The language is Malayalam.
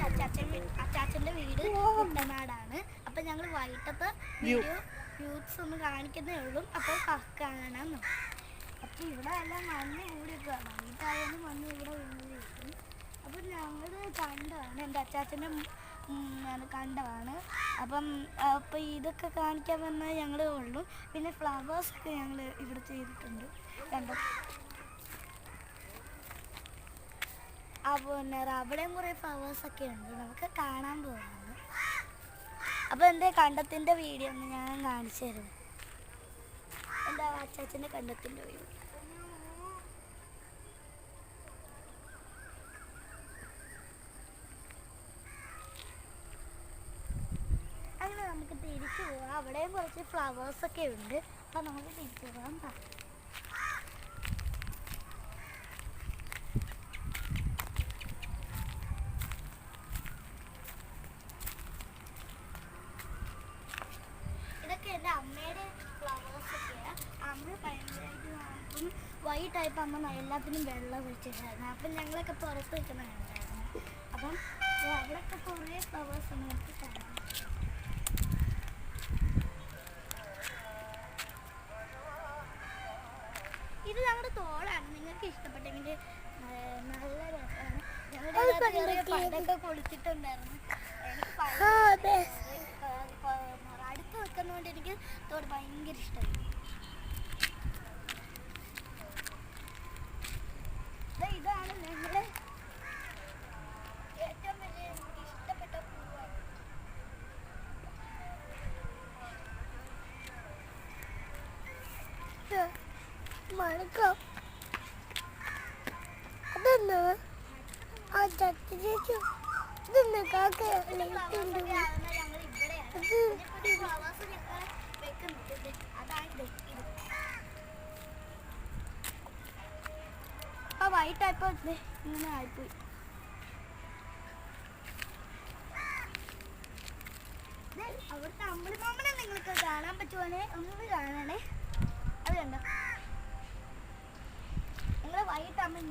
അച്ചാച്ചൻ്റെ വീട് കുട്ടനാടാണ്. അപ്പം ഞങ്ങൾ വൈകിട്ടത്തെ വ്യൂസ് ഒന്ന് കാണിക്കുന്നേ ഉള്ളൂ. അപ്പോൾ കാണണം. അപ്പം ഇവിടെ എല്ലാം മണ്ണ് കൂടിയൊക്കെ വൈകിട്ടായാലും മണ്ണ് ഇവിടെ വീണിരിക്കും. അപ്പം ഞങ്ങൾ കണ്ടതാണ്, എൻ്റെ അച്ചാച്ചൻ്റെ കണ്ടമാണ്. അപ്പം ഇതൊക്കെ കാണിക്കാൻ വന്നാൽ ഞങ്ങൾ ഉള്ളൂ. പിന്നെ ഫ്ലവേഴ്സൊക്കെ ഞങ്ങൾ ഇവിടെ ചെയ്തിട്ടുണ്ട് കണ്ടോ. പിന്നെ അവിടെയും കുറേ ഫ്ലവേഴ്സൊക്കെ ഉണ്ട്, നമുക്ക് കാണാൻ പോകുന്നത്. അപ്പോൾ എൻ്റെ കണ്ടത്തിൻ്റെ വീഡിയോ ഒന്ന് ഞാൻ കാണിച്ചു തരും. എൻ്റെ അച്ചാച്ചൻ്റെ കണ്ടത്തിൻ്റെ വീഡിയോ. അങ്ങനെ നമുക്ക് തിരിച്ചു പോകാം. അവിടെയും കുറച്ച് ഫ്ലവേഴ്സൊക്കെ ഉണ്ട്. അപ്പം നമുക്ക് തിരിച്ചു പോകാം. ഇതൊക്കെ എൻ്റെ അമ്മയുടെ ഫ്ലവേഴ്സൊക്കെയാണ്. അമ്മ ഭയങ്കരമായിട്ട് അപ്പം വൈകിട്ടായപ്പോൾ അമ്മ എല്ലാത്തിനും വെള്ളം ഒഴിച്ചിട്ടായിരുന്നു. അപ്പം ഞങ്ങളൊക്കെ പുറത്ത് നിൽക്കുന്നുണ്ടായിരുന്നു. അപ്പം അവിടെയൊക്കെ കുറേ ഫ്ലവേഴ്സ് നമുക്ക് കാണാം. ഇത് ഞങ്ങളുടെ തോളാണ്. നിങ്ങൾക്ക് ഇഷ്ടപ്പെട്ടെങ്കിൽ നല്ല രസമാണ്. ഞങ്ങളുടെ പണ്ടൊക്കെ പൊളിച്ചിട്ടുണ്ടായിരുന്നു. അടുത്ത് വെക്കുന്നതുകൊണ്ട് എനിക്ക് തോട് ഭയങ്കര ഇഷ്ടമായി. ഇതാണ് ഞങ്ങളുടെ ഏറ്റവും വലിയ എനിക്ക് ഇഷ്ടപ്പെട്ട പൂവാണ്. മഴക്കാം അതൊന്ന് ആ ചട്ടിച്ചു ഇതൊന്ന് കാക്ക ആ വൈകിട്ടായപ്പോ ഇങ്ങനെ ആയിപ്പോയി. അവിടുത്തെ അമ്പലമാമനെ നിങ്ങൾക്ക് കാണാൻ പറ്റുവാനെ ഒന്ന് കാണണേ. അത് കണ്ടോ, നിങ്ങൾ വൈകിട്ടാകുമ്പോൾ